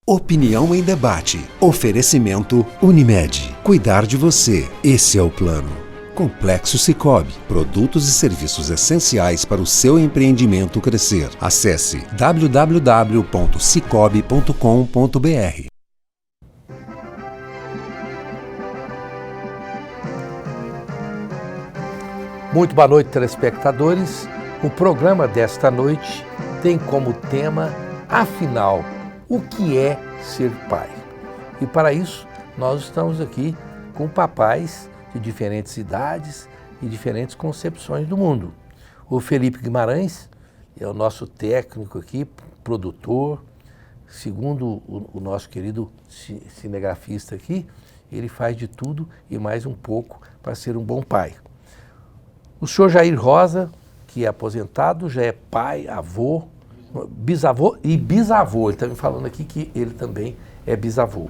Opinião em debate. Oferecimento Unimed. Cuidar de você. Esse é o plano. Complexo Sicoob. Produtos e serviços essenciais para o seu empreendimento crescer. Acesse www.sicoob.com.br. Muito boa noite, telespectadores. O programa desta noite tem como tema, afinal, o que é ser pai? E para isso, nós estamos aqui com papais de diferentes idades e diferentes concepções do mundo. O Felipe Guimarães é o nosso técnico aqui, produtor. Segundo o nosso querido cinegrafista aqui, ele faz de tudo e mais um pouco para ser um bom pai. O senhor Jair Rosa, que é aposentado, já é pai, avô, bisavô e bisavô. Ele está me falando aqui que ele também é bisavô.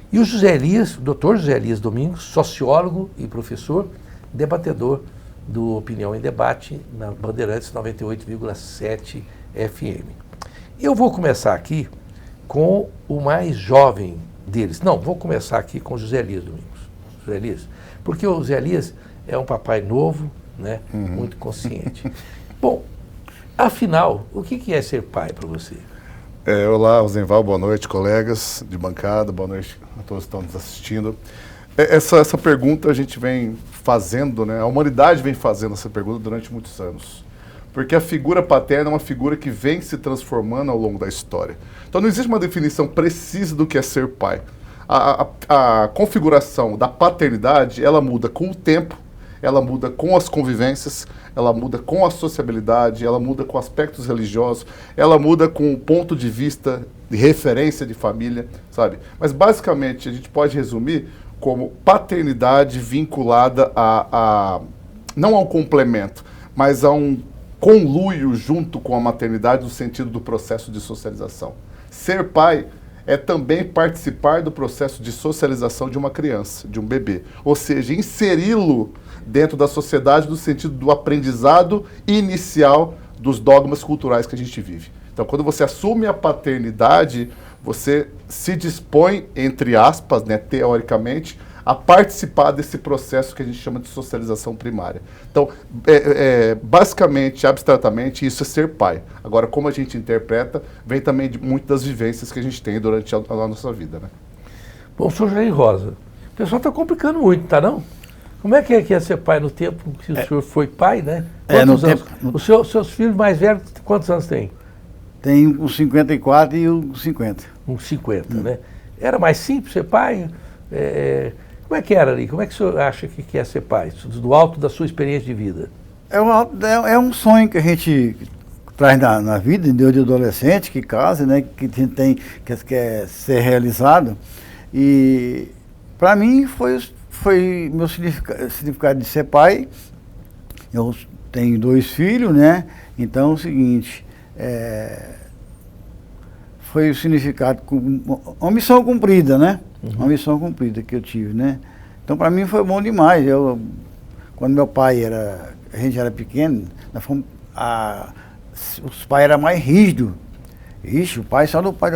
E o José Elias, o doutor José Elias Domingos, sociólogo e professor, debatedor do Opinião em Debate na Bandeirantes 98,7 FM. Eu vou começar aqui com o mais jovem deles. Não, vou começar aqui com o José Elias Domingos. José Elias, porque o José Elias é um papai novo, né? Muito consciente. Bom, afinal, o que é ser pai para você? Olá, Rosenval, boa noite, colegas de bancada, boa noite a todos que estão nos assistindo. Essa pergunta a gente vem fazendo, né? A humanidade vem fazendo essa pergunta durante muitos anos. Porque a figura paterna é uma figura que vem se transformando ao longo da história. Então não existe uma definição precisa do que é ser pai. A configuração da paternidade, ela muda com o tempo, ela muda com as convivências, ela muda com a sociabilidade, ela muda com aspectos religiosos, ela muda com o ponto de vista de referência de família, sabe? Mas basicamente a gente pode resumir como paternidade vinculada não ao complemento, mas a um conluio junto com a maternidade no sentido do processo de socialização. Ser pai é também participar do processo de socialização de uma criança, de um bebê. Ou seja, inseri-lo dentro da sociedade no sentido do aprendizado inicial dos dogmas culturais que a gente vive. Então, quando você assume a paternidade, você se dispõe, entre aspas, né, teoricamente, a participar desse processo que a gente chama de socialização primária. Então, basicamente, abstratamente, isso é ser pai. Agora, como a gente interpreta, vem também de muitas das vivências que a gente tem durante a nossa vida, né? Bom, senhor Jair Rosa, o pessoal está complicando muito, tá não? Como é que é ser pai no tempo que o senhor foi pai, né? Quantos anos? Os seus filhos mais velhos, quantos anos têm? Tem uns 54 e uns 50. Uns 50, né? Era mais simples ser pai? Como é que era ali? Como é que o senhor acha que é ser pai? Do alto da sua experiência de vida. É um sonho que a gente traz na vida, de adolescente, que casa, né? Que quer ser realizado. E para mim foi meu significado de ser pai. Eu tenho 2 filhos, né? Então é o seguinte, foi o significado, uma missão cumprida, né? Uma missão cumprida que eu tive, né? Então para mim foi bom demais. Quando meu pai a gente era pequeno, os pais eram mais rígidos. Ixi, o pai, só do pai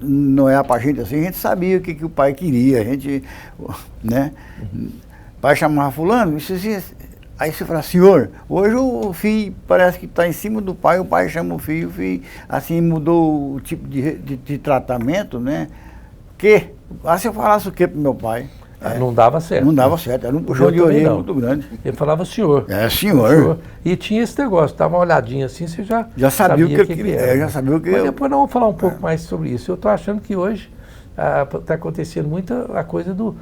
não olhar pra gente assim, a gente sabia o que o pai queria, a gente, né? O pai chamava fulano, aí você fala, senhor, hoje o filho parece que está em cima do pai, o pai chama o filho assim, mudou o tipo de tratamento, né? Se eu falasse o que pro meu pai? Não dava certo. Não dava certo, era um puxão de orelha muito grande. Ele falava senhor. Senhor. E tinha esse negócio, dava uma olhadinha assim, você já sabia o que eu queria. Já sabia o que Mas depois nós vamos falar um pouco mais sobre isso. Eu estou achando que hoje está acontecendo muita a coisa do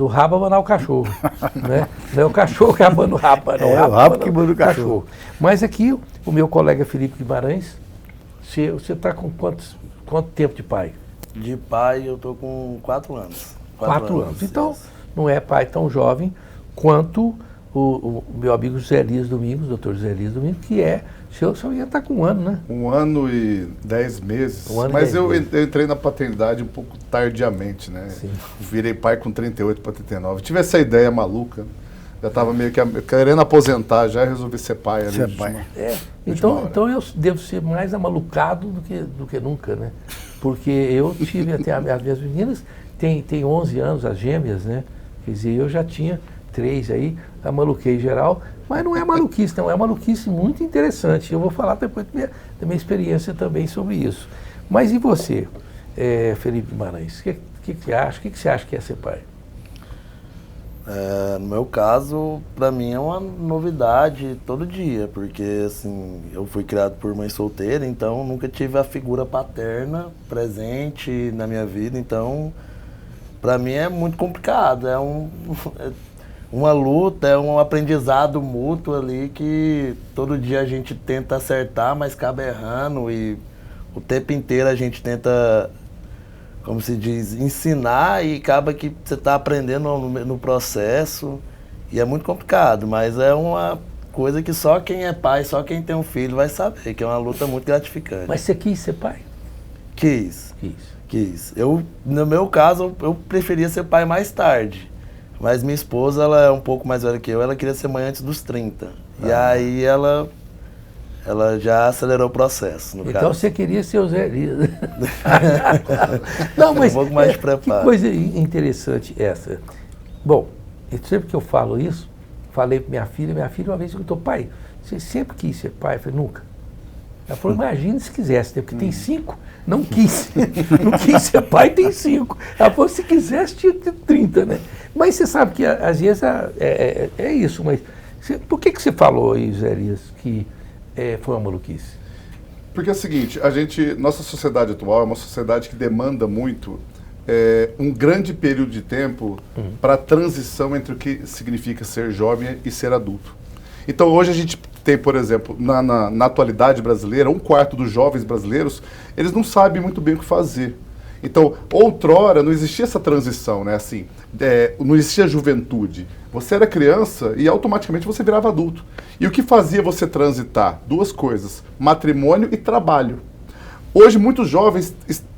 rabo abanar o cachorro. Né? Não é o cachorro que abana o rabo, não. O rabo que abana o cachorro. Mas aqui, o meu colega Felipe Guimarães, você está com quanto tempo de pai? De pai eu estou com 4 anos. 4 anos. Então, não é pai tão jovem quanto o meu amigo José Elias Domingos, doutor José Elias Domingos, que o senhor ia estar com 1 ano, né? 1 ano e 10 meses. Mas eu entrei na paternidade um pouco tardiamente, né? Sim. Virei pai com 38 para 39. Tive essa ideia maluca. Já estava meio que querendo aposentar, já resolvi ser pai. Ser pai. Então eu devo ser mais amalucado do que nunca, né? Porque eu tive até as minhas meninas, tem 11 anos, as gêmeas, né? Quer dizer, eu já tinha 3 aí, a maluquei geral, mas não é maluquice, não, é maluquice muito interessante. Eu vou falar depois da minha experiência também sobre isso. Mas e você, Felipe Guimarães, o que você acha? O que você acha que é ser pai? No meu caso, para mim é uma novidade todo dia, porque assim, eu fui criado por mãe solteira, então nunca tive a figura paterna presente na minha vida, então para mim é muito complicado, é uma luta, é um aprendizado mútuo ali que todo dia a gente tenta acertar, mas acaba errando e o tempo inteiro a gente tenta, como se diz, ensinar e acaba que você está aprendendo no processo e é muito complicado, mas é uma coisa que só quem é pai, só quem tem um filho vai saber, que é uma luta muito gratificante. Mas você quis ser pai? Quis. No meu caso, eu preferia ser pai mais tarde, mas minha esposa, ela é um pouco mais velha que eu, ela queria ser mãe antes dos 30. E aí ela já acelerou o processo, no então caso. você queria ser o Zé Elias. Não, mas um pouco mais de preparo. Que coisa interessante essa. Bom, sempre que eu falo isso, falei para minha filha uma vez perguntou, pai, você sempre quis ser pai? Eu falei, nunca. Ela falou, imagina se quisesse, né? Porque tem 5, não quis. Não quis ser pai, tem 5. Ela falou, se quisesse, tinha 30, né? Mas você sabe que às vezes é isso, mas por que você falou aí, Zé Elias, que foi uma maluquice? Porque é o seguinte, nossa sociedade atual é uma sociedade que demanda muito um grande período de tempo para a transição entre o que significa ser jovem e ser adulto. Então hoje a gente tem, por exemplo, na atualidade brasileira, 1/4 dos jovens brasileiros, eles não sabem muito bem o que fazer. Então, outrora não existia essa transição, né? Assim, não existia juventude. Você era criança e automaticamente você virava adulto. E o que fazia você transitar? 2 coisas, matrimônio e trabalho. Hoje muitos jovens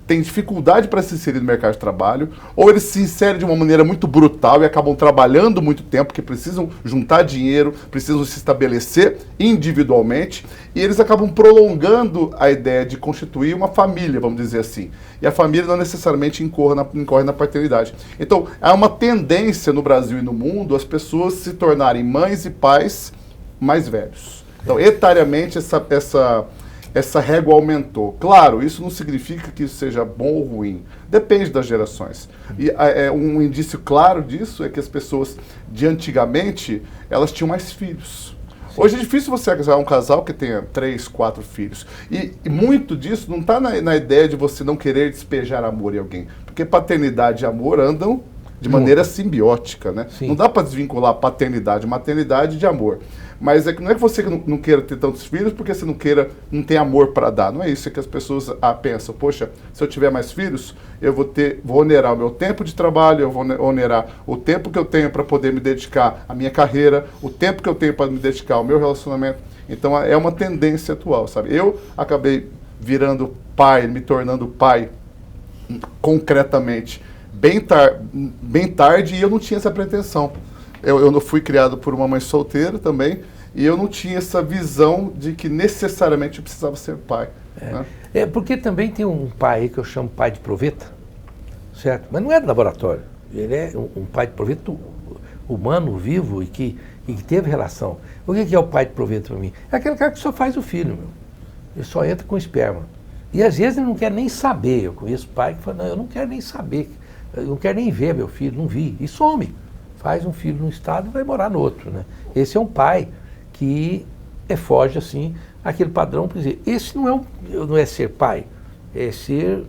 têm dificuldade para se inserir no mercado de trabalho, ou eles se inserem de uma maneira muito brutal e acabam trabalhando muito tempo, porque precisam juntar dinheiro, precisam se estabelecer individualmente, e eles acabam prolongando a ideia de constituir uma família, vamos dizer assim. E a família não necessariamente incorre na paternidade. Então, há uma tendência no Brasil e no mundo as pessoas se tornarem mães e pais mais velhos. Então, etariamente, essa régua aumentou. Claro, isso não significa que isso seja bom ou ruim. Depende das gerações. E um indício claro disso é que as pessoas de antigamente, elas tinham mais filhos. Hoje é difícil você casar um casal que tenha 3, 4 filhos. E muito disso não está na ideia de você não querer despejar amor em alguém. Porque paternidade e amor andam de maneira simbiótica, né? Sim. Não dá para desvincular paternidade e maternidade de amor. Mas não é que você não queira ter tantos filhos porque você não tem amor para dar. Não é isso, é que as pessoas pensam, poxa, se eu tiver mais filhos, eu vou onerar o meu tempo de trabalho, eu vou onerar o tempo que eu tenho para poder me dedicar à minha carreira, o tempo que eu tenho para me dedicar ao meu relacionamento. Então é uma tendência atual, sabe? Eu acabei virando pai, me tornando pai concretamente bem tarde e eu não tinha essa pretensão. Eu não fui criado por uma mãe solteira também, e eu não tinha essa visão de que necessariamente eu precisava ser pai. Né? Porque também tem um pai aí que eu chamo pai de proveta, certo? Mas não é do laboratório. Ele é um pai de proveta humano, vivo, e que teve relação. O que é o pai de proveta para mim? É aquele cara que só faz o filho, meu. Ele só entra com esperma. E às vezes ele não quer nem saber. Eu conheço pai que fala, não, eu não quero nem saber. Eu não quero nem ver meu filho, não vi. E some. Faz um filho num estado e vai morar no outro, né? Esse é um pai que foge, assim, aquele padrão, por dizer, esse não é ser pai, é ser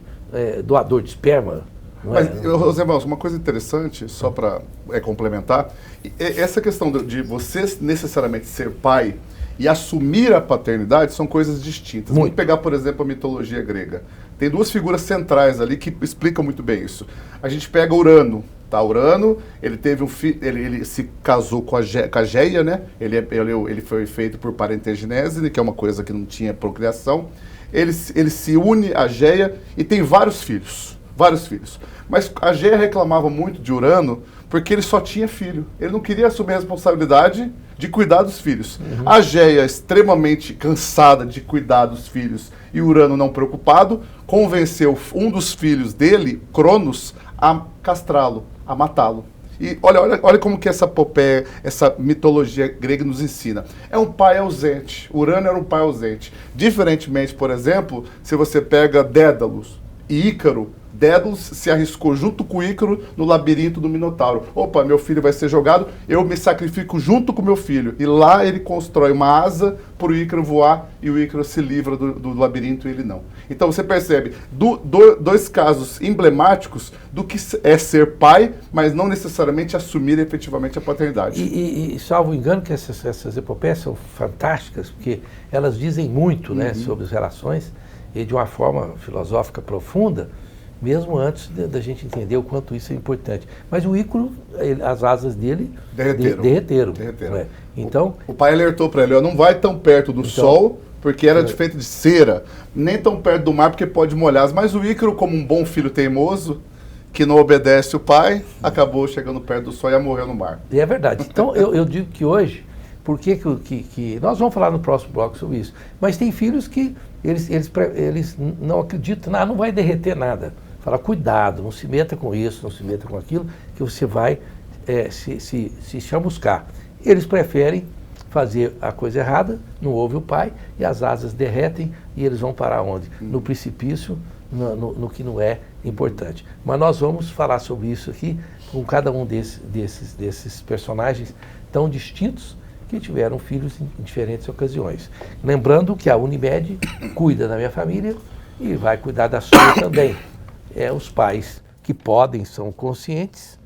doador de esperma. Mas, José Valso, uma coisa interessante, só para complementar, essa questão de você necessariamente ser pai e assumir a paternidade são coisas distintas. Vamos pegar, por exemplo, a mitologia grega. Tem 2 figuras centrais ali que explicam muito bem isso. A gente pega Urano. Tá, Urano, ele teve um filho, ele se casou com a Geia, né? Ele foi feito por parentegenese, que é uma coisa que não tinha procriação. Ele se une a Geia e tem vários filhos. vários filhos. Mas a Géia reclamava muito de Urano porque ele só tinha filho. Ele não queria assumir a responsabilidade de cuidar dos filhos. A Géia, extremamente cansada de cuidar dos filhos e Urano não preocupado, convenceu um dos filhos dele, Cronos, a castrá-lo, a matá-lo. E olha como que essa epopeia, essa mitologia grega nos ensina. É um pai ausente. Urano era um pai ausente. Diferentemente, por exemplo, se você pega Dédalus e Ícaro, Dédalus se arriscou junto com Ícaro no labirinto do Minotauro. Opa, meu filho vai ser jogado, eu me sacrifico junto com meu filho. E lá ele constrói uma asa para o Ícaro voar e o Ícaro se livra do labirinto e ele não. Então você percebe dois casos emblemáticos do que é ser pai, mas não necessariamente assumir efetivamente a paternidade. E salvo engano que essas epopeias são fantásticas, porque elas dizem muito, né, sobre as relações e de uma forma filosófica profunda, mesmo antes da gente entender o quanto isso é importante. Mas o Ícaro, as asas dele derreteram. Né? Então, o pai alertou para ele, ó, não vai tão perto do sol, porque era feito de cera, nem tão perto do mar, porque pode molhar. Mas o Ícaro, como um bom filho teimoso, que não obedece o pai, acabou chegando perto do sol e morreu no mar. E é verdade. Então, eu digo que hoje, por que nós vamos falar no próximo bloco sobre isso, mas tem filhos que eles não acreditam, não vai derreter nada. Fala, cuidado, não se meta com isso, não se meta com aquilo, que você vai se chamuscar. Eles preferem fazer a coisa errada, não ouve o pai, e as asas derretem, e eles vão para onde? No precipício, no que não é importante. Mas nós vamos falar sobre isso aqui, com cada um desses personagens tão distintos, que tiveram filhos em diferentes ocasiões. Lembrando que a Unimed cuida da minha família e vai cuidar da sua também. Os pais que podem, são conscientes,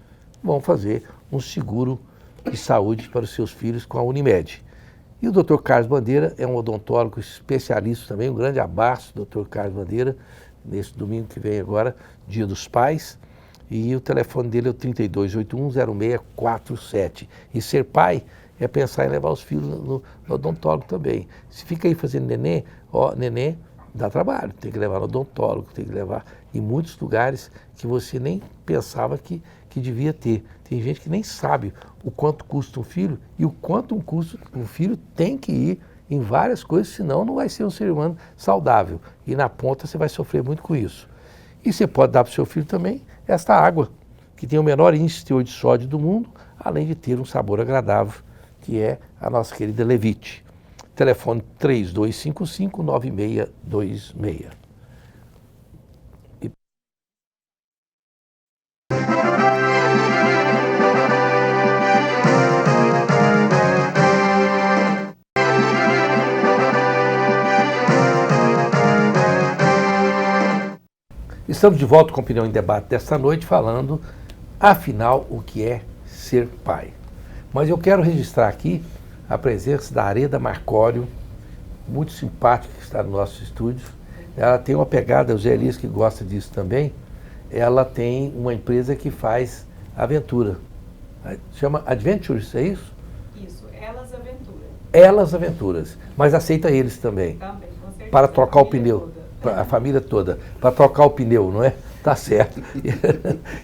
vão fazer um seguro de saúde para os seus filhos com a Unimed. E o Dr. Carlos Bandeira é um odontólogo especialista também, um grande abraço, Dr. Carlos Bandeira, nesse domingo que vem agora, Dia dos Pais, e o telefone dele é o 3281-0647. E ser pai é pensar em levar os filhos no odontólogo também. Se fica aí fazendo neném, neném dá trabalho, tem que levar no odontólogo, tem que levar em muitos lugares que você nem pensava que devia ter. Tem gente que nem sabe o quanto custa um filho e o quanto um filho tem que ir em várias coisas, senão não vai ser um ser humano saudável. E na ponta você vai sofrer muito com isso. E você pode dar para o seu filho também esta água, que tem o menor índice de teor de sódio do mundo, além de ter um sabor agradável, que é a nossa querida Levite. Telefone 3255-9626. Estamos de volta com a Opinião em Debate desta noite, falando, afinal, o que é ser pai. Mas eu quero registrar aqui a presença da Areda Marcório, muito simpática, que está no nosso estúdio. Ela tem uma pegada, o Zé Elias que gosta disso também, ela tem uma empresa que faz aventura. Chama Adventures, é isso? Isso, Elas Aventuras. Elas Aventuras, mas aceita eles também. Também, com certeza. Para trocar o pneu. A família toda, para trocar o pneu, não é? Tá certo.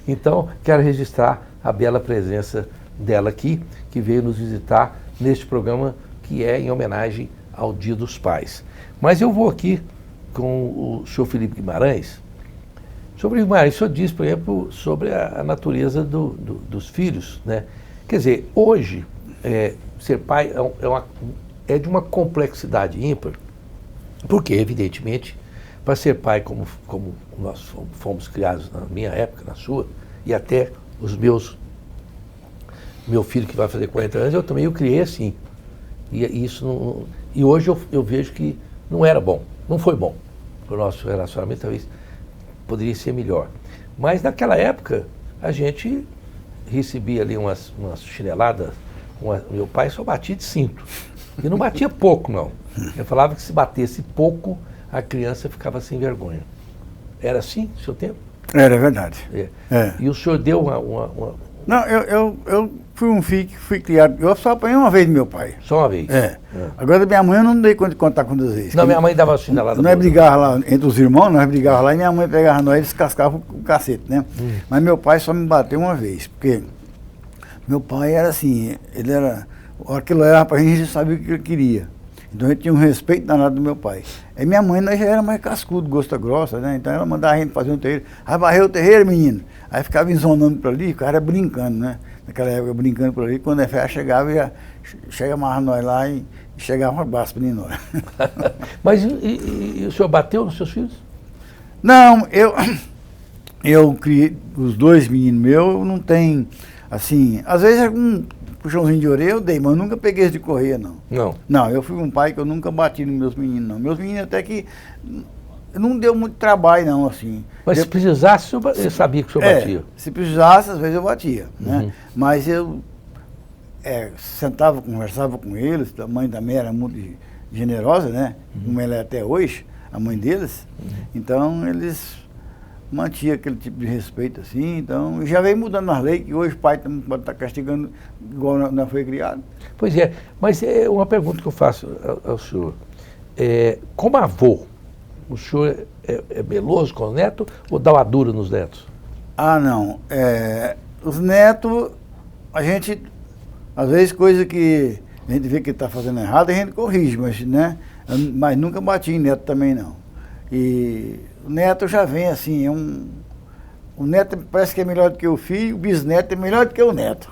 Então, quero registrar a bela presença dela aqui, que veio nos visitar neste programa que é em homenagem ao Dia dos Pais. Mas eu vou aqui com o senhor Felipe Guimarães. Sobre Guimarães, o senhor diz, por exemplo, sobre a natureza dos filhos, né? Quer dizer, hoje, ser pai é de uma complexidade ímpar, porque, evidentemente, para ser pai como nós fomos criados na minha época, na sua, e até meu filho que vai fazer 40 anos, eu também o criei assim. E hoje eu vejo que não era bom, não foi bom. O nosso relacionamento talvez poderia ser melhor. Mas naquela época, a gente recebia ali umas chineladas, meu pai só batia de cinto. E não batia pouco, não. Eu falava que se batesse pouco, a criança ficava sem vergonha. Era assim no seu tempo? Era verdade. É. É. E o senhor deu Não, eu fui um filho que fui criado. Eu só apanhei uma vez do meu pai. só uma vez? É. Agora minha mãe eu não dei conta de contar quantas vezes. Não, minha mãe dava chinelada. Nós brigava lá entre os irmãos, nós brigava lá e minha mãe pegava nós e descascava o cacete, né? Mas meu pai só me bateu uma vez, porque meu pai era assim, ele era. Aquilo era pra gente sabia o que ele queria. Então a gente tinha um respeito danado do meu pai. Aí minha mãe nós já era mais cascudo, gosta grossa, né? Então ela mandava a gente fazer um terreiro. Vai varrer o terreiro, menino. Aí ficava enzonando por ali, o cara brincando, né? Naquela época brincando por ali, quando a fé chegava, já chegava nós lá e chegava uma baspa em nós. Mas e o senhor bateu nos seus filhos? Não, eu criei os dois meninos meus, eu não tenho, assim, às vezes algum puxãozinho de orelha eu dei, mas eu nunca peguei esse de correr, não. Não. Não, eu fui um pai que eu nunca bati nos meus meninos, não. Meus meninos até que não deu muito trabalho, não, assim. Mas se precisasse, eu sabia que o senhor batia. Se precisasse, às vezes eu batia, né? Mas eu sentava, conversava com eles, a mãe também era muito generosa, né? Como ela é até hoje, a mãe deles. Então, eles mantinham aquele tipo de respeito, assim. Então, já veio mudando as leis, que hoje o pai pode estar castigando igual não foi criado. Pois é, mas é uma pergunta que eu faço ao senhor. Como avô, o senhor é meloso com o neto ou dá uma dura nos netos? Ah, não. Os netos, a gente, às vezes, coisa que a gente vê que está fazendo errado, a gente corrige, mas nunca bati em neto também, não. E o neto já vem assim, o neto parece que é melhor do que o filho, o bisneto é melhor do que o neto.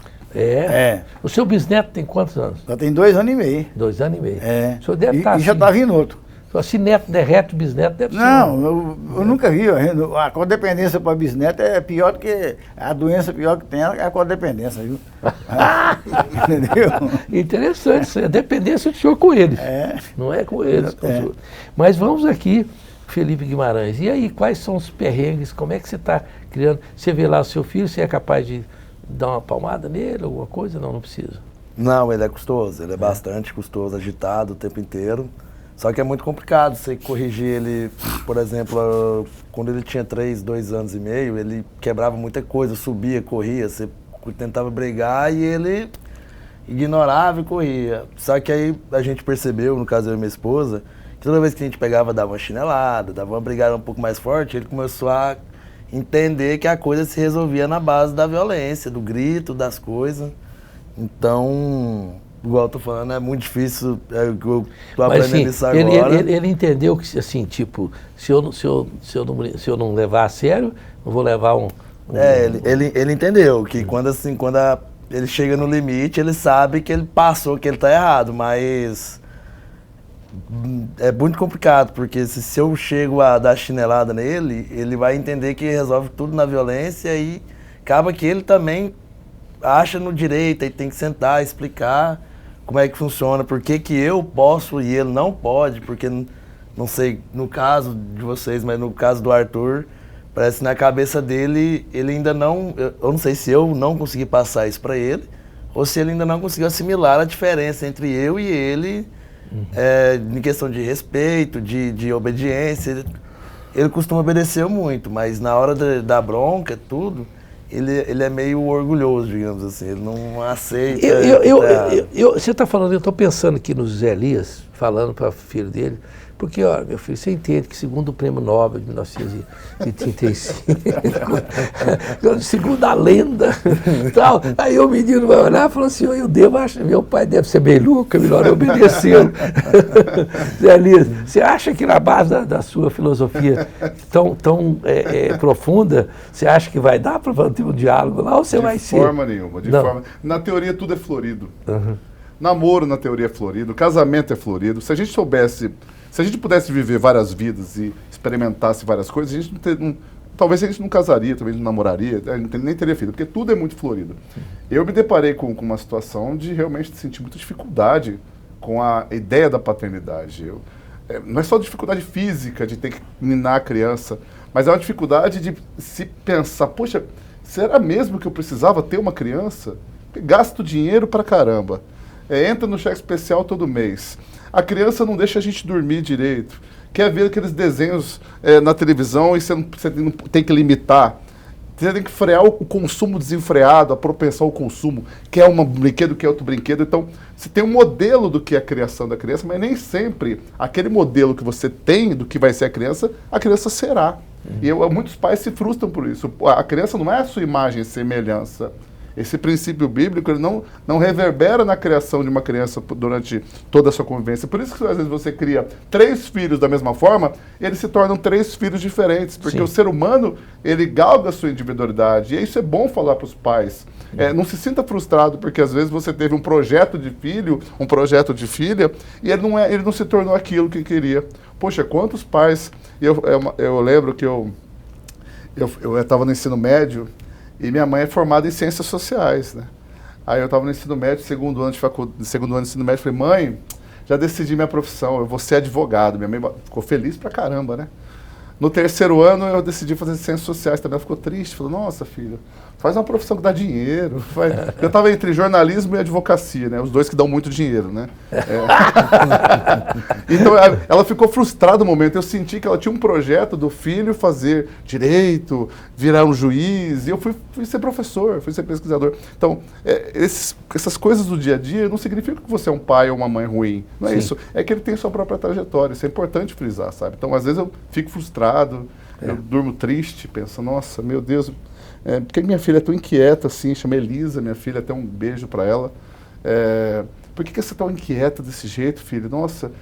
O seu bisneto tem quantos anos? Já tem 2 anos e meio. 2 anos e meio. É. O senhor deve estar E já está vindo outro. Se neto derrete, o bisneto deve ser. Não, eu nunca vi. A codependência para bisneto é pior do que a doença pior que tem é a codependência, viu? Entendeu? Interessante, isso é a dependência do senhor com eles. Não é com eles. Com o senhor. Mas vamos aqui, Felipe Guimarães. E aí, quais são os perrengues? Como é que você está criando? Você vê lá o seu filho, você é capaz de dar uma palmada nele, alguma coisa? Não precisa. Não, ele é custoso, ele é bastante custoso, agitado o tempo inteiro. Só que é muito complicado você corrigir ele, por exemplo, quando ele tinha 2 anos e meio, ele quebrava muita coisa, subia, corria, você tentava brigar e ele ignorava e corria. Só que aí a gente percebeu, no caso eu e minha esposa, que toda vez que a gente pegava, dava uma chinelada, dava uma brigada um pouco mais forte, ele começou a entender que a coisa se resolvia na base da violência, do grito, das coisas. Então, igual eu tô falando, é muito difícil, eu tô aprendendo isso agora. Ele entendeu que, assim, tipo, se eu não levar a sério, eu vou levar um... Ele entendeu que quando ele chega no limite, ele sabe que ele passou, que ele tá errado, mas é muito complicado, porque se eu chego a dar chinelada nele, ele vai entender que resolve tudo na violência e acaba que ele também acha no direito, e tem que sentar, explicar como é que funciona, por que eu posso e ele não pode, porque, não sei, no caso de vocês, mas no caso do Arthur, parece que na cabeça dele, ele ainda não, eu não sei se eu não consegui passar isso para ele, ou se ele ainda não conseguiu assimilar a diferença entre eu e ele, em questão de respeito, de obediência. Ele costuma obedecer muito, mas na hora da bronca, tudo, ele é meio orgulhoso, digamos assim, ele não aceita. Você está falando, eu estou pensando aqui no José Elias, falando para o filho dele, porque, ó, meu filho, você entende que segundo o Prêmio Nobel de 1935, segundo a lenda, tal, aí o menino vai olhar e fala assim, eu devo achar, meu pai deve ser bem louco, é melhor eu obedecê-lo. José Elias, você acha que na base da sua filosofia tão profunda, você acha que vai dar para ter um diálogo lá, ou você vai ser? De forma nenhuma, de forma... Na teoria tudo é florido. Namoro na teoria é florido, casamento é florido. Se a gente pudesse viver várias vidas e experimentasse várias coisas, a gente talvez a gente não casaria, talvez não namoraria, nem teria filho, porque tudo é muito florido. Eu me deparei com uma situação de realmente sentir muita dificuldade com a ideia da paternidade. Não é só dificuldade física de ter que minar a criança, mas é uma dificuldade de se pensar, poxa, será mesmo que eu precisava ter uma criança? Gasto dinheiro pra caramba. Entra no cheque especial todo mês. A criança não deixa a gente dormir direito. quer ver aqueles desenhos na televisão e você não tem que limitar. Você tem que frear o consumo desenfreado, a propensão ao consumo, quer um brinquedo, quer outro brinquedo. Então, você tem um modelo do que é a criação da criança, mas nem sempre aquele modelo que você tem do que vai ser a criança será. E muitos pais se frustram por isso. A criança não é a sua imagem e semelhança. Esse princípio bíblico ele não reverbera na criação de uma criança durante toda a sua convivência. Por isso que às vezes você cria 3 filhos da mesma forma, eles se tornam 3 filhos diferentes, porque o ser humano ele galga a sua individualidade. E isso é bom falar para os pais. Não se sinta frustrado porque às vezes você teve um projeto de filho, um projeto de filha, e ele não se tornou aquilo que queria. Poxa, quantos pais... Eu lembro que eu estava no ensino médio, e minha mãe é formada em ciências sociais, né? Aí eu estava no ensino médio, segundo ano de ensino médio, falei, mãe, já decidi minha profissão, eu vou ser advogado. Minha mãe ficou feliz pra caramba, né? No 3º ano eu decidi fazer ciências sociais também, ela ficou triste, falou, nossa filho, faz uma profissão que dá dinheiro. Eu estava entre jornalismo e advocacia, né? Os dois que dão muito dinheiro, né? Então ela ficou frustrada no momento, eu senti que ela tinha um projeto do filho fazer direito, virar um juiz, e eu fui ser professor, fui ser pesquisador. Então, essas coisas do dia a dia não significa que você é um pai ou uma mãe ruim, não é isso, é que ele tem sua própria trajetória, isso é importante frisar, sabe? Então, às vezes eu fico frustrado, eu durmo triste, penso, nossa, meu Deus, por que minha filha é tão inquieta assim? Chama Elisa, minha filha, até um beijo para ela. Por que você é tão inquieta desse jeito, filho? Nossa,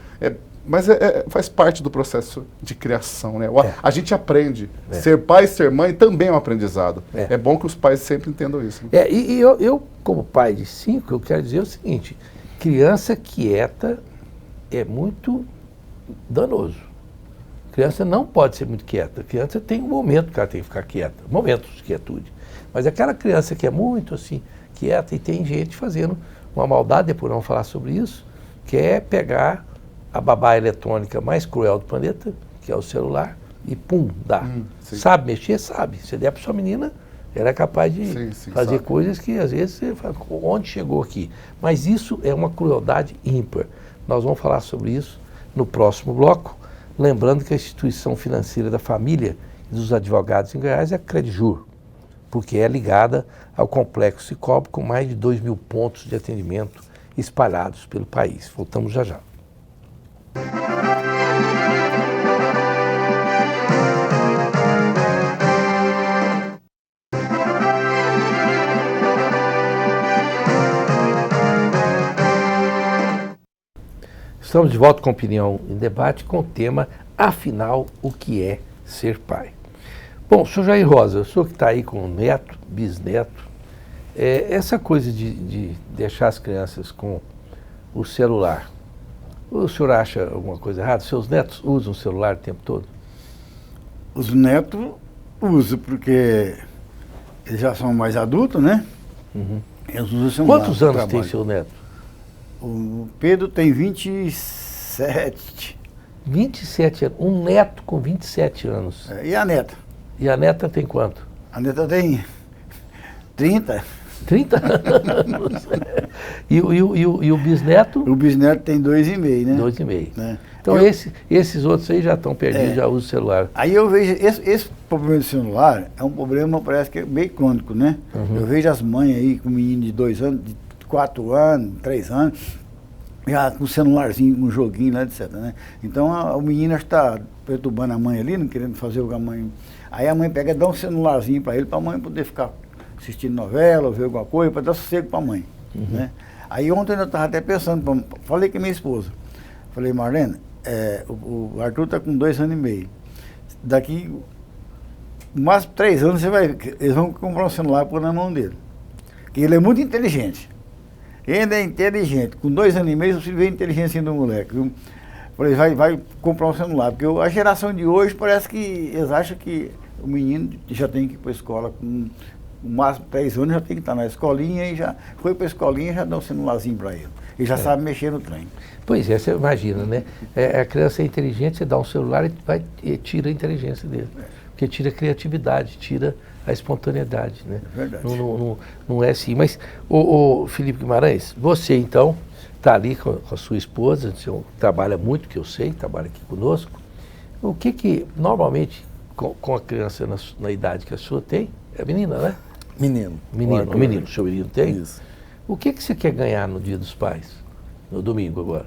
mas faz parte do processo de criação, né? A gente aprende. Ser pai e ser mãe também é um aprendizado. É bom que os pais sempre entendam isso. Né? E eu, como pai de 5, eu quero dizer o seguinte, criança quieta é muito danoso. Criança não pode ser muito quieta. A criança tem um momento que ela tem que ficar quieta, momentos de quietude. Mas aquela criança que é muito assim, quieta, e tem gente fazendo uma maldade, por não falar sobre isso, que é pegar a babá eletrônica mais cruel do planeta, que é o celular, e pum, dá. Sabe mexer? Sabe. Se der para sua menina, ela é capaz de fazer coisas que às vezes você fala, onde chegou aqui? Mas isso é uma crueldade ímpar. Nós vamos falar sobre isso no próximo bloco. Lembrando que a instituição financeira da família e dos advogados em Goiás é a Credjur, porque é ligada ao Complexo Cicobi com mais de 2.000 pontos de atendimento espalhados pelo país. Voltamos já já. Estamos de volta com Opinião em Debate com o tema, afinal, o que é ser pai? Bom, senhor Jair Rosa, o senhor que está aí com neto, bisneto, essa coisa de deixar as crianças com o celular, o senhor acha alguma coisa errada? Seus netos usam o celular o tempo todo? Os netos usam, porque eles já são mais adultos, né? Eles usam o celular. Quantos anos tem seu neto? O Pedro tem 27. 27 anos. Um neto com 27 anos. E a neta? E a neta tem quanto? A neta tem 30. 30 anos. E o bisneto? O bisneto tem 2,5, né? 2,5. Né? Então esses outros aí já estão perdidos, já usam o celular. Aí eu vejo, esse problema do celular é um problema, parece que é meio crônico, né? Eu vejo as mães aí com menino de 2 anos, de 4 anos, 3 anos, já com um celularzinho, um joguinho lá, etc. Né? Então o menino está perturbando a mãe ali, não querendo fazer o que a mãe... Aí a mãe pega e dá um celularzinho para ele, para a mãe poder ficar assistindo novela, ou ver alguma coisa, para dar sossego para a mãe. Né? Aí ontem eu estava até pensando, falei com a minha esposa, falei, Marlene, o Arthur está com 2 anos e meio. Daqui mais 3 anos eles vão comprar um celular por na mão dele. Porque ele é muito inteligente. Ele é inteligente. Com 2 anos e meio, você vê a inteligência do moleque. Viu? Falei, vai comprar um celular. Porque a geração de hoje parece que eles acham que o menino já tem que ir para a escola com o máximo 3 anos, já tem que estar na escolinha e já foi para a escolinha e já dá um celularzinho para ele. Ele já sabe mexer no trem. Pois é, você imagina, né? A criança é inteligente, você dá um celular e tira a inteligência dele. Porque tira a criatividade, tira a espontaneidade, né? Verdade. Não é assim. Mas, o Felipe Guimarães, você então está ali com a sua esposa, você trabalha muito, que eu sei, trabalha aqui conosco, O que normalmente, com a criança na idade que a sua tem, é menina, né? Menino. Seu menino tem? Isso. O que você quer ganhar no Dia dos Pais? No domingo agora?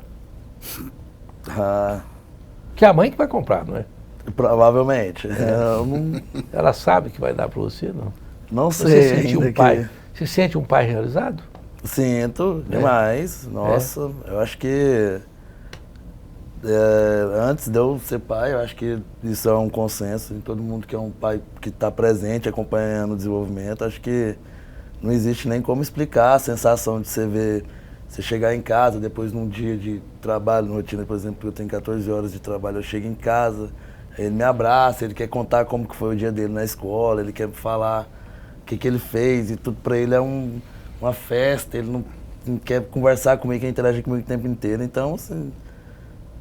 Ah, Que é a mãe que vai comprar, não é? provavelmente. Eu não, Ela sabe que vai dar para você, não? não Você sei sente ainda um pai? Você sente um pai realizado? Sinto demais. Nossa, eu acho que antes de eu ser pai, eu acho que isso é um consenso em todo mundo que é um pai que está presente, acompanhando o desenvolvimento. Acho que não existe nem como explicar a sensação de você ver, você chegar em casa depois de um dia de trabalho, na rotina, por exemplo, eu tenho 14 horas de trabalho, eu chego em casa, ele me abraça, ele quer contar como que foi o dia dele na escola, ele quer falar o que ele fez e tudo para ele é uma festa, ele não quer conversar comigo, quer interagir comigo o tempo inteiro, então assim,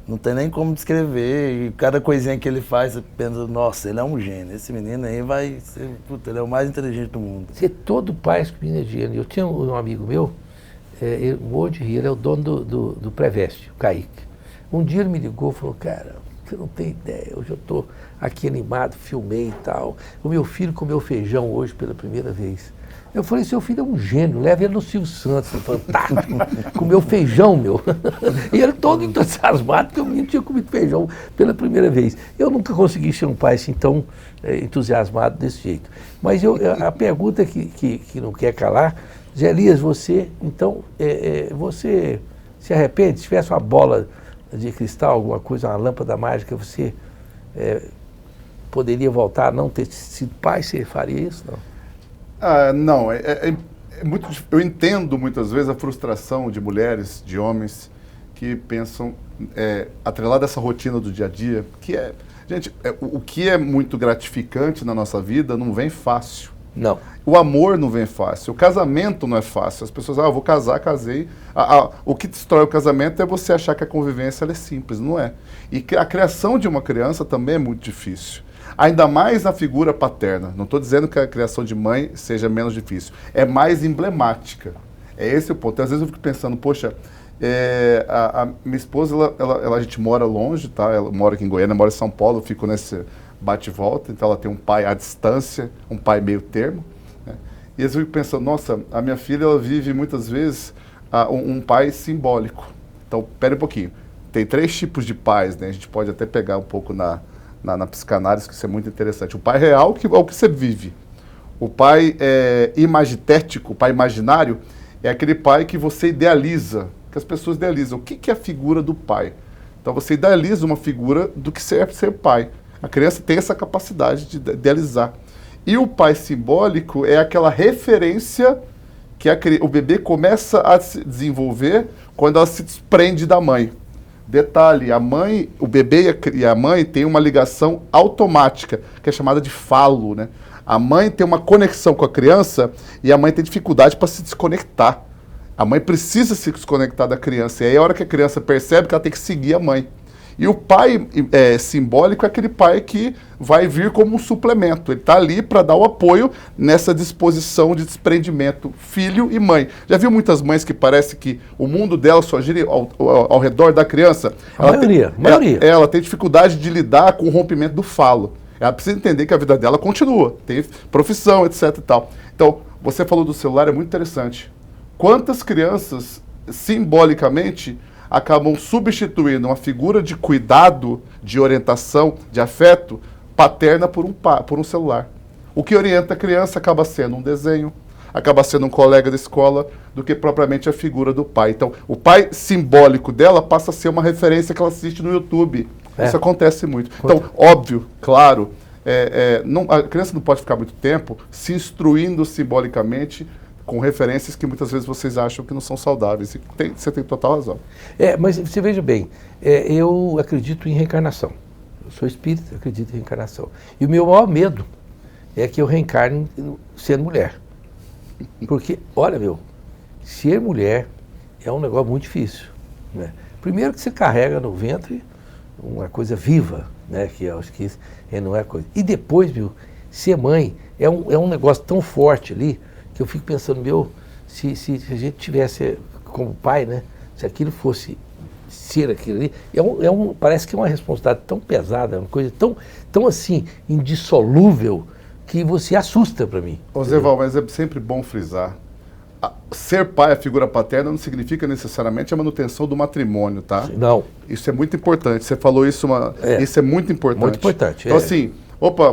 não tem nem como descrever, e cada coisinha que ele faz, você pensa, nossa, ele é um gênio, esse menino aí vai ser, puta, ele é o mais inteligente do mundo. Você todo pai acha que o menino é gênio. Eu tinha um amigo meu, ele morro de rir, ele é o dono do Preveste, o Kaique. Um dia ele me ligou e falou, cara, você não tem ideia, hoje eu estou aqui animado, filmei e tal. O meu filho comeu feijão hoje pela primeira vez. Eu falei, seu filho é um gênio, leva ele no Silvio Santos, é fantástico. Comeu feijão, meu. E ele todo entusiasmado, porque o menino tinha comido feijão pela primeira vez. Eu nunca consegui ser um pai assim tão entusiasmado desse jeito. Mas a pergunta que não quer calar, Zé Elias, você, então, você se arrepende? Se tivesse uma bola de cristal, alguma coisa, uma lâmpada mágica, você poderia voltar a não ter sido pai, você faria isso? Não? Não, muito, eu entendo muitas vezes a frustração de mulheres, de homens que pensam, atrelado a essa rotina do dia a dia, que o que é muito gratificante na nossa vida não vem fácil. Não. O amor não vem fácil, o casamento não é fácil. As pessoas, eu vou casar, casei. O que destrói o casamento é você achar que a convivência ela é simples, não é. E a criação de uma criança também é muito difícil. Ainda mais na figura paterna. Não estou dizendo que a criação de mãe seja menos difícil. É mais emblemática. É esse o ponto. Às vezes eu fico pensando, poxa, a minha esposa, a gente mora longe, tá? Ela mora aqui em Goiânia, mora em São Paulo, eu fico nesse bate e volta, então ela tem um pai à distância, um pai meio termo. Né? E às vezes eu fico pensando, nossa, a minha filha, ela vive muitas vezes um pai simbólico. Então, pera um pouquinho. Tem 3 tipos de pais, né? A gente pode até pegar um pouco na psicanálise, que isso é muito interessante. O pai real, que é o que você vive. O pai imagitético, o pai imaginário, é aquele pai que você idealiza, que as pessoas idealizam. O que é a figura do pai? Então você idealiza uma figura do que é ser pai. A criança tem essa capacidade de idealizar. E o pai simbólico é aquela referência que o bebê começa a se desenvolver quando ela se desprende da mãe. Detalhe, o bebê e a mãe têm uma ligação automática, que é chamada de falo, né? A mãe tem uma conexão com a criança e a mãe tem dificuldade para se desconectar. A mãe precisa se desconectar da criança. E aí a hora que a criança percebe que ela tem que seguir a mãe. E o pai simbólico é aquele pai que vai vir como um suplemento. Ele está ali para dar o apoio nessa disposição de desprendimento, filho e mãe. Já viu muitas mães que parece que o mundo dela só gira ao redor da criança? A maioria. Ela tem dificuldade de lidar com o rompimento do falo. Ela precisa entender que a vida dela continua, tem profissão, etc. e tal. Então, você falou do celular, é muito interessante. Quantas crianças, simbolicamente, acabam substituindo uma figura de cuidado, de orientação, de afeto, paterna por um celular. O que orienta a criança acaba sendo um desenho, acaba sendo um colega da escola, do que propriamente a figura do pai. Então, o pai simbólico dela passa a ser uma referência que ela assiste no YouTube. Isso acontece muito. Então, óbvio, claro, a criança não pode ficar muito tempo se instruindo simbolicamente com referências que muitas vezes vocês acham que não são saudáveis. E você tem total razão. Mas você veja bem, eu acredito em reencarnação. Eu sou espírita, acredito em reencarnação. E o meu maior medo é que eu reencarne sendo mulher. Porque, olha, ser mulher é um negócio muito difícil. Né? Primeiro que você carrega no ventre uma coisa viva, né? Que eu acho que não é coisa. E depois, ser mãe é um negócio tão forte ali, que eu fico pensando, se a gente tivesse como pai, né, se aquilo fosse ser aquilo ali, parece que é uma responsabilidade tão pesada, uma coisa tão assim, indissolúvel, que você assusta para mim. Ô Zé Val, mas é sempre bom frisar. Ser pai, a figura paterna, não significa necessariamente a manutenção do matrimônio, tá? Não. Isso é muito importante. Você falou isso, isso é muito importante. Muito importante. Então, assim,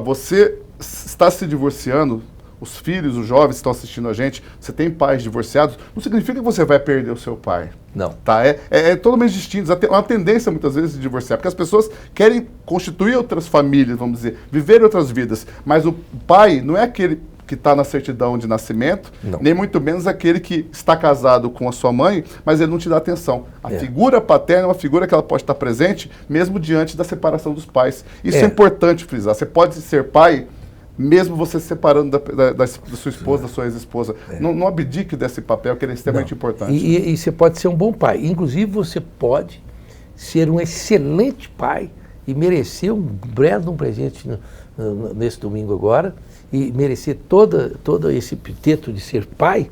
você está se divorciando, os filhos, os jovens que estão assistindo a gente, você tem pais divorciados, não significa que você vai perder o seu pai. Não. Tá? É totalmente distinto. Há uma tendência, muitas vezes, de divorciar, porque as pessoas querem constituir outras famílias, vamos dizer, viver outras vidas. Mas o pai não é aquele que está na certidão de nascimento, não. Nem muito menos aquele que está casado com a sua mãe, mas ele não te dá atenção. A figura paterna é uma figura que ela pode estar presente mesmo diante da separação dos pais. Isso é importante frisar. Você pode ser pai mesmo você se separando da sua esposa, da sua ex-esposa. Não abdique desse papel, que ele é extremamente importante. E você pode ser um bom pai. Inclusive, você pode ser um excelente pai e merecer um breve presente nesse domingo agora, e merecer todo esse epiteto de ser pai,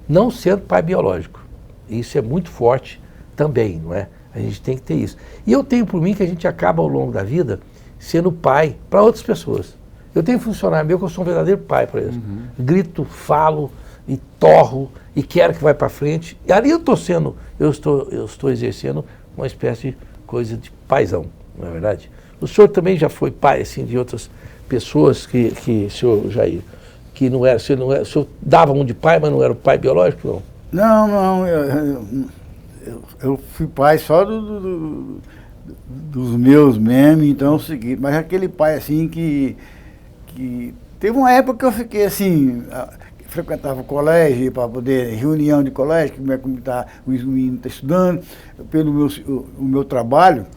não sendo pai biológico. Isso é muito forte também, não é? A gente tem que ter isso. E eu tenho por mim que a gente acaba ao longo da vida sendo pai para outras pessoas. Eu tenho funcionário meu que eu sou um verdadeiro pai para eles. Grito, falo e torro e quero que vá para frente. E ali eu estou exercendo uma espécie de coisa de paizão, não é verdade? O senhor também já foi pai assim de outras pessoas que senhor Jair, que não era, o senhor dava um de pai, mas não era o pai biológico, não? Não, eu fui pai só dos meus mesmo, então é o seguinte, mas aquele pai assim que teve uma época que eu fiquei assim, frequentava o colégio para poder, reunião de colégio, como tá, os meninos estão estudando, pelo o meu trabalho,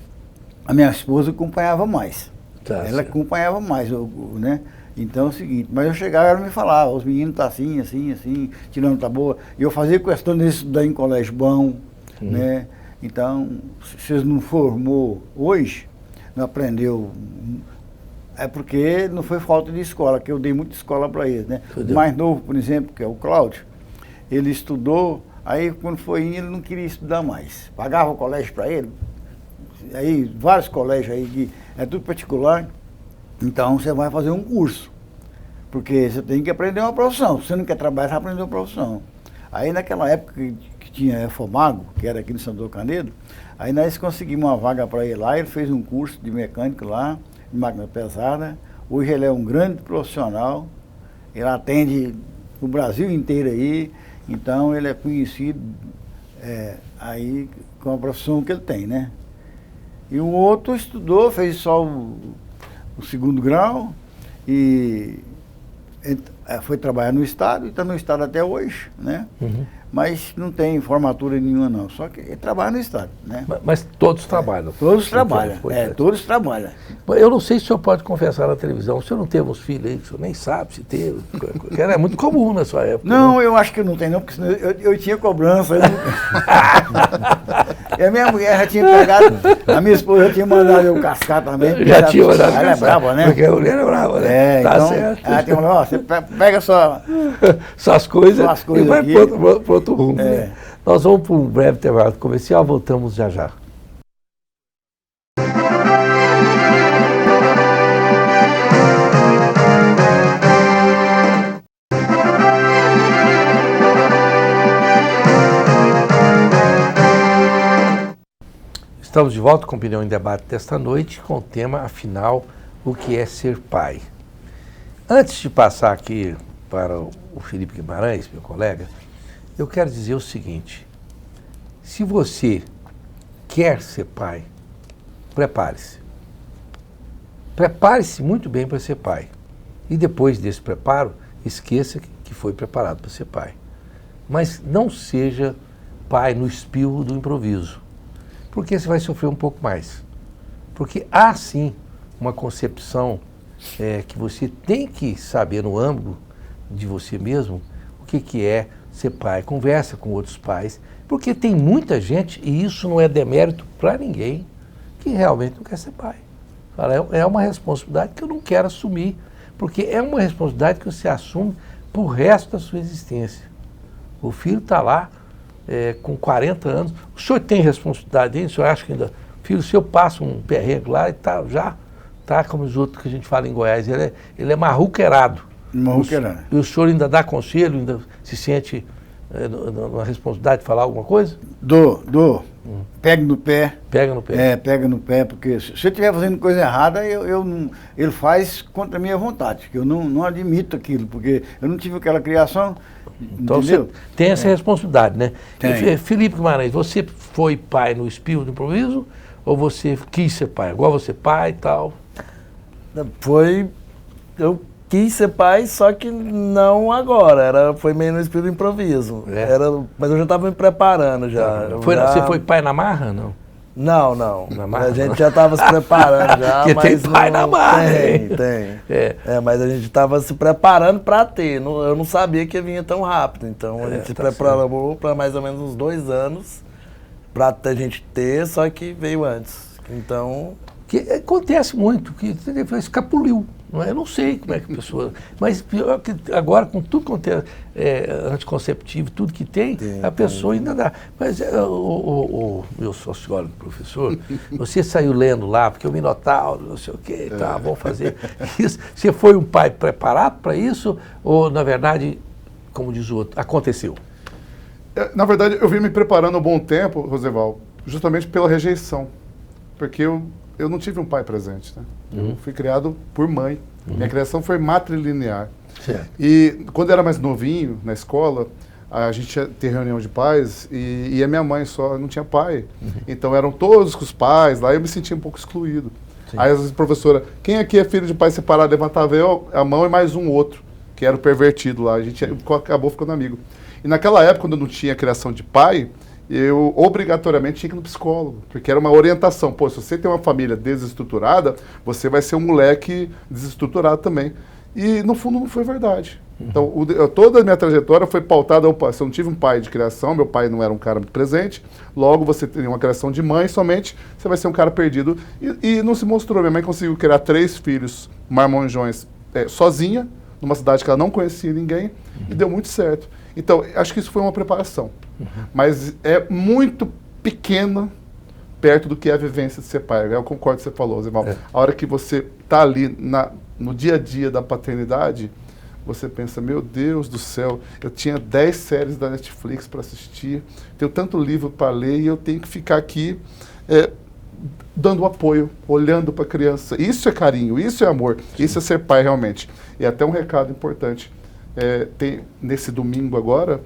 a minha esposa acompanhava mais. Ela acompanhava mais, né? Então é o seguinte, mas eu chegava e ela me falava, os meninos estão assim, tirando tá boa. E eu fazia questão de estudar em colégio bom, né? Então, se vocês não formou hoje, não aprendeu, é porque não foi falta de escola, que eu dei muita escola para eles, né? O mais novo, por exemplo, que é o Cláudio, ele estudou, aí quando foi indo, ele não queria estudar mais. Pagava o colégio para ele, aí vários colégios aí, é tudo particular, então você vai fazer um curso, porque você tem que aprender uma profissão. Se você não quer trabalhar, você vai aprender uma profissão. Aí naquela época que tinha Fomago, que era aqui no Santo Canedo, aí nós conseguimos uma vaga para ele lá, ele fez um curso de mecânico lá, de máquina pesada. Hoje ele é um grande profissional, ele atende o Brasil inteiro aí, então ele é conhecido aí com a profissão que ele tem, né? E o outro estudou, fez só o segundo grau e foi trabalhar no Estado, e está no Estado até hoje, né? Mas não tem formatura nenhuma não, só que ele trabalha no Estado, né? Mas todos trabalham. Todos trabalham, todos trabalham. Eu não sei se o senhor pode confessar na televisão, o senhor não teve uns filhos aí, que o senhor nem sabe se teve, que era muito comum na sua época. Não, eu acho que não tem não, porque senão eu tinha cobrança. E a minha mulher já tinha pegado, a minha esposa já tinha mandado eu cascar também. Já tinha mandado cascar. Ela é brava, né? Porque a mulher é brava, né? Tá então, certo. ela tem falado, você pega suas coisas e vai aqui. para outro rumo. Né? Nós vamos para um breve intervalo comercial, voltamos já já. Estamos de volta com a Opinião em Debate desta noite, com o tema, afinal, o que é ser pai. Antes de passar aqui para o Felipe Guimarães, meu colega, eu quero dizer o seguinte: se você quer ser pai, prepare-se. Prepare-se muito bem para ser pai. E depois desse preparo, esqueça que foi preparado para ser pai. Mas não seja pai no espirro do improviso, porque você vai sofrer um pouco mais. Porque há sim uma concepção que você tem que saber no âmbito de você mesmo o que é ser pai. Conversa com outros pais, porque tem muita gente, e isso não é demérito para ninguém, que realmente não quer ser pai. Fala, é uma responsabilidade que eu não quero assumir, porque é uma responsabilidade que você assume pro resto da sua existência. O filho está lá com 40 anos. O senhor tem responsabilidade ainda? O senhor acha que ainda... Filho seu passa um perrengue lá e já tá como os outros que a gente fala em Goiás. Ele é marruqueirado. Marruqueirado. E o senhor ainda dá conselho, ainda se sente na responsabilidade de falar alguma coisa? Dou. Pega no pé. Pega no pé. Pega no pé, porque se eu estiver fazendo coisa errada, ele faz contra a minha vontade, que eu não admito aquilo, porque eu não tive aquela criação. Então entendeu? você tem essa responsabilidade, né? Tem. Felipe Guimarães, você foi pai no espírito do improviso ou você quis ser pai? Igual você pai e tal? Eu quis ser pai, só que não agora. Foi meio no espírito do improviso. Mas eu já estava me preparando já. Você foi pai na marra, não? Não. Na marra, A gente já estava se preparando já. Porque mas tem pai na marra. Tem. Mas a gente estava se preparando para ter. Eu não sabia que ia vir tão rápido. Então a gente se preparou para mais ou menos uns 2 anos para a gente ter, só que veio antes. Então... Que acontece muito, que escapuliu. Não é? Eu não sei como é que a pessoa... Mas pior que agora, com tudo quanto é anticonceptivo, tudo que tem, a pessoa ainda dá. Mas o meu sociólogo, professor, você saiu lendo lá, porque o Minotauro, não sei o quê, tá, vamos fazer isso. Você foi um pai preparado para isso? Ou, na verdade, como diz o outro, aconteceu? Na verdade, eu vim me preparando há um bom tempo, Roseval, justamente pela rejeição. Porque eu não tive um pai presente, né? Eu fui criado por mãe. Minha criação foi matrilinear. Certo. E quando eu era mais novinho, na escola, a gente ia ter reunião de pais e a minha mãe só não tinha pai. Então eram todos com os pais lá e eu me sentia um pouco excluído. Sim. Aí as professoras, quem aqui é filho de pai separado? Levantava a mão e mais um outro, que era o pervertido lá. A gente acabou ficando amigo. E naquela época, quando eu não tinha criação de pai, eu obrigatoriamente tinha que ir no psicólogo, porque era uma orientação. Pô, se você tem uma família desestruturada, você vai ser um moleque desestruturado também. E, no fundo, não foi verdade. Então, toda a minha trajetória foi pautada... Se eu não tive um pai de criação, meu pai não era um cara muito presente, logo você tem uma criação de mãe somente, você vai ser um cara perdido. E não se mostrou. Minha mãe conseguiu criar 3 filhos marmanjões sozinha, numa cidade que ela não conhecia ninguém, e deu muito certo. Então, acho que isso foi uma preparação. Mas é muito pequena perto do que é a vivência de ser pai. Eu concordo com o que você falou, Zé Val. A hora que você está ali no dia a dia da paternidade, você pensa, meu Deus do céu, eu tinha 10 séries da Netflix para assistir, tenho tanto livro para ler e eu tenho que ficar aqui dando apoio, olhando para a criança. Isso é carinho, isso é amor, isso é ser pai realmente. E até um recado importante. Nesse domingo agora,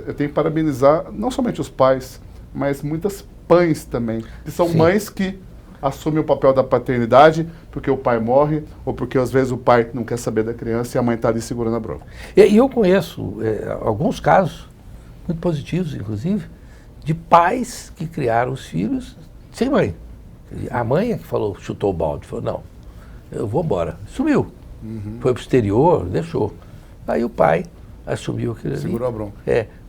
eu tenho que parabenizar não somente os pais, mas muitas pães também, que são mães que assumem o papel da paternidade porque o pai morre ou porque às vezes o pai não quer saber da criança e a mãe está ali segurando a bronca. E eu conheço alguns casos, muito positivos inclusive, de pais que criaram os filhos sem mãe. A mãe é que chutou o balde, falou, não, eu vou embora. Sumiu. Foi para o exterior, deixou. Aí o pai assumiu aquilo ali. Segurou a bronca.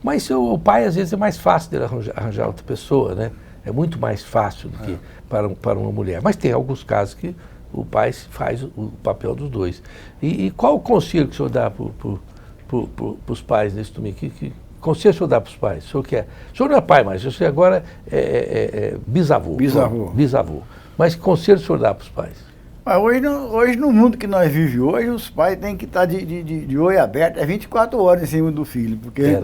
Mas o pai, às vezes, é mais fácil dele arranjar outra pessoa, né? É muito mais fácil do que para uma mulher. Mas tem alguns casos que o pai faz o papel dos dois. E qual o conselho que o senhor dá para os pais nesse domingo? Que conselho o senhor dá para os pais? O senhor não é pai mais, o senhor agora é bisavô. Bisavô. Mas que conselho o senhor dá para os pais? Hoje, no mundo que nós vivemos hoje, os pais têm que estar de olho aberto 24 horas em cima do filho, porque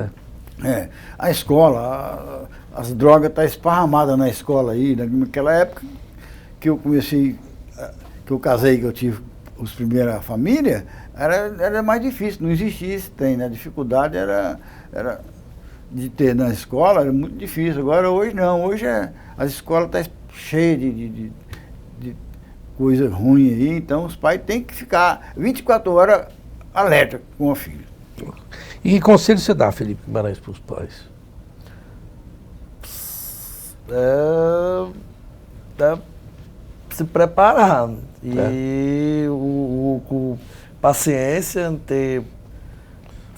a escola, as drogas estão esparramadas na escola aí. Naquela época que eu comecei, que eu casei, que eu tive os primeiros família, era mais difícil, não existia esse trem, né? A dificuldade era de ter na escola, era muito difícil. Agora hoje não, hoje as escolas estão cheias de coisa ruim aí, então os pais têm que ficar 24 horas alerta com o filho. E que conselho você dá, Felipe Guimarães, para os pais? Se preparar e paciência, ter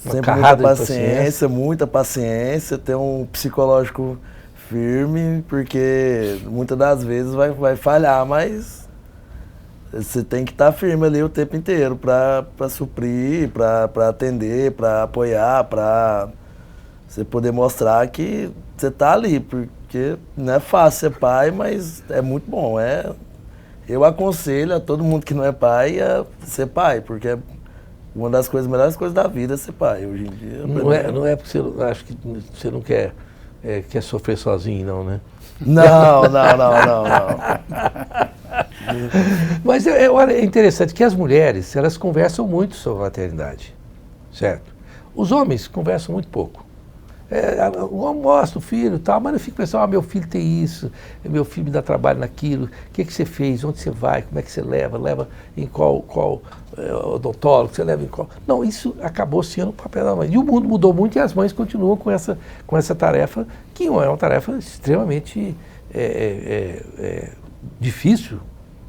sempre muita paciência, ter um psicológico firme, porque muitas das vezes vai falhar, mas você tem que estar firme ali o tempo inteiro para suprir, para atender, para apoiar, para Você poder mostrar que você tá ali, porque não é fácil ser pai, mas é muito bom. Eu aconselho a todo mundo que não é pai a ser pai, porque é uma das melhores coisas da vida é ser pai. Hoje em dia. Não é porque acho que você não quer sofrer sozinho, não, né? Não. Mas é interessante que as mulheres, elas conversam muito sobre maternidade, certo? Os homens conversam muito pouco. O homem mostra o filho e tal, mas eu fico pensando, meu filho tem isso, meu filho me dá trabalho naquilo, o que você fez, onde você vai, como é que você leva em qual odontólogo, você leva em qual... Não, isso acabou sendo o papel da mãe. E o mundo mudou muito e as mães continuam com essa tarefa, que é uma tarefa extremamente difícil,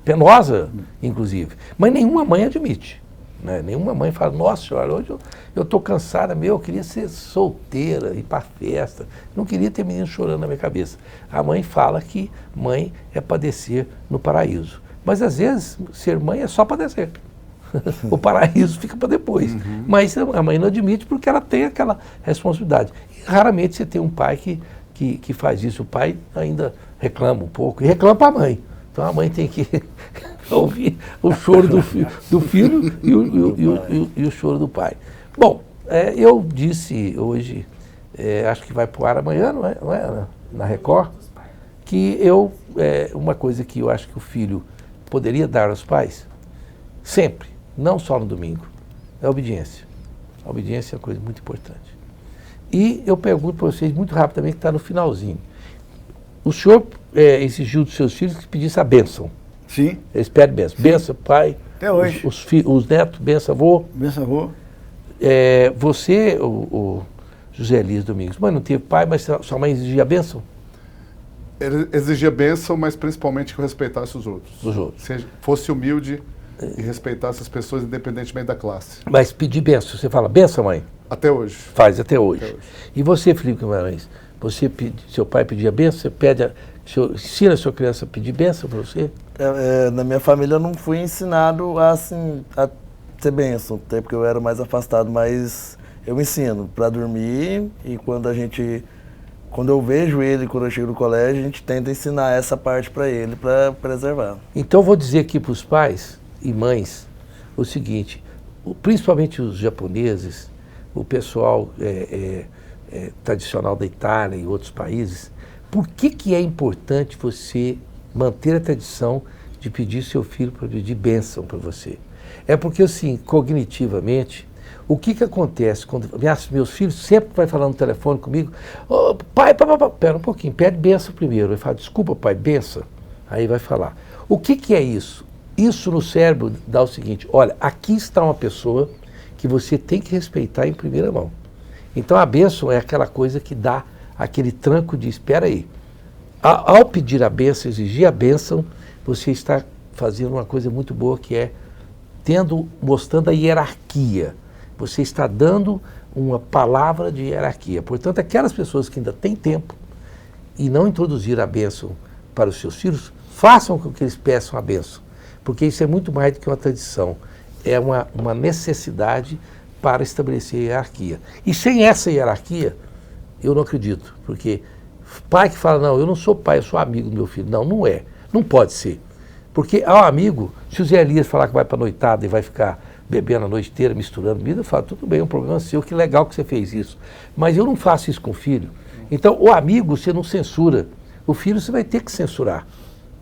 penosa, inclusive. Mas nenhuma mãe admite. Né? Nenhuma mãe fala, nossa senhora, hoje eu estou cansada, eu queria ser solteira, ir para festa, não queria ter menino chorando na minha cabeça. A mãe fala que mãe é padecer no paraíso. Mas às vezes ser mãe é só padecer. O paraíso fica para depois. Mas a mãe não admite porque ela tem aquela responsabilidade. E raramente você tem um pai que faz isso. O pai ainda reclama um pouco, e reclama para a mãe. Então a mãe tem que ouvir o choro do filho e o choro do pai. Bom, eu disse hoje, acho que vai para o ar amanhã, não é? Na Record, que uma coisa que eu acho que o filho poderia dar aos pais, sempre, não só no domingo, é a obediência. A obediência é uma coisa muito importante. E eu pergunto para vocês muito rapidamente, que está no finalzinho. O senhor exigiu dos seus filhos que pedisse a bênção. Sim. Eles pedem bênção. Bênção, pai. Até hoje. Os netos, bênção, avô. Bênção, avô. Você, o José Elias Domingos, mãe, não teve pai, mas sua mãe exigia a bênção? Ele exigia bênção, mas principalmente que eu respeitasse os outros. Os outros. Se fosse humilde e respeitasse as pessoas independentemente da classe. Mas pedir bênção, você fala, bênção, mãe? Até hoje. Faz até hoje. Até hoje. E você, Felipe Guimarães, seu pai pedia bênção, você ensina a sua criança a pedir bênção para você? Na minha família eu não fui ensinado a ser bênção, até porque eu era mais afastado, mas eu ensino para dormir e quando eu vejo ele, quando eu chego no colégio, a gente tenta ensinar essa parte para ele, para preservar. Então eu vou dizer aqui para os pais e mães o seguinte, principalmente os japoneses, o pessoal tradicional da Itália e outros países, por que é importante você manter a tradição de pedir seu filho para pedir bênção para você? É porque, assim, cognitivamente, o que acontece quando meus filhos sempre vai falando no telefone comigo, oh, pai, pera um pouquinho, pede bênção primeiro. Eu falo, desculpa, pai, bênção. Aí vai falar. O que é isso? Isso no cérebro dá o seguinte, olha, aqui está uma pessoa que você tem que respeitar em primeira mão. Então a bênção é aquela coisa que dá aquele tranco de espera aí. Ao pedir a bênção, exigir a bênção, você está fazendo uma coisa muito boa que é mostrando a hierarquia. Você está dando uma palavra de hierarquia. Portanto, aquelas pessoas que ainda têm tempo e não introduziram a bênção para os seus filhos, façam com que eles peçam a bênção. Porque isso é muito mais do que uma tradição. É uma necessidade para estabelecer a hierarquia. E sem essa hierarquia, eu não acredito. Porque pai que fala, não, eu não sou pai, eu sou amigo do meu filho. Não, não é. Não pode ser. Porque ao amigo, se o Zé Elias falar que vai para a noitada e vai ficar bebendo a noite inteira, misturando bebida, eu falo, tudo bem, é um problema seu, que legal que você fez isso. Mas eu não faço isso com o filho. Então, o amigo você não censura. O filho você vai ter que censurar,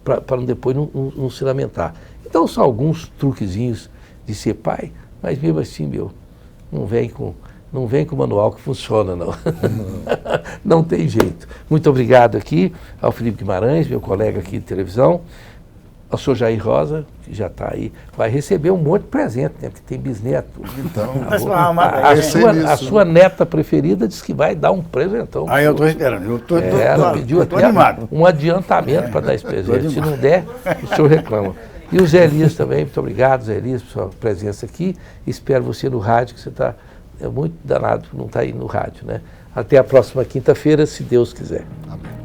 para depois não se lamentar. Então, são alguns truquezinhos de ser pai, mas mesmo assim, não vem com o manual que funciona, não. Não tem jeito. Muito obrigado aqui ao Felipe Guimarães, meu colega aqui de televisão, ao senhor Jair Rosa, que já está aí, vai receber um monte de presente, né? Porque tem bisneto. Então, a sua neta preferida disse que vai dar um presentão. Aí eu estou esperando. Ela pediu até um adiantamento para dar esse presente. Se não der, o senhor reclama. E o Zé Elias também, muito obrigado, Zé Elias, por sua presença aqui. Espero você no rádio, que você está muito danado por não estar aí no rádio, né? Até a próxima quinta-feira, se Deus quiser. Amém.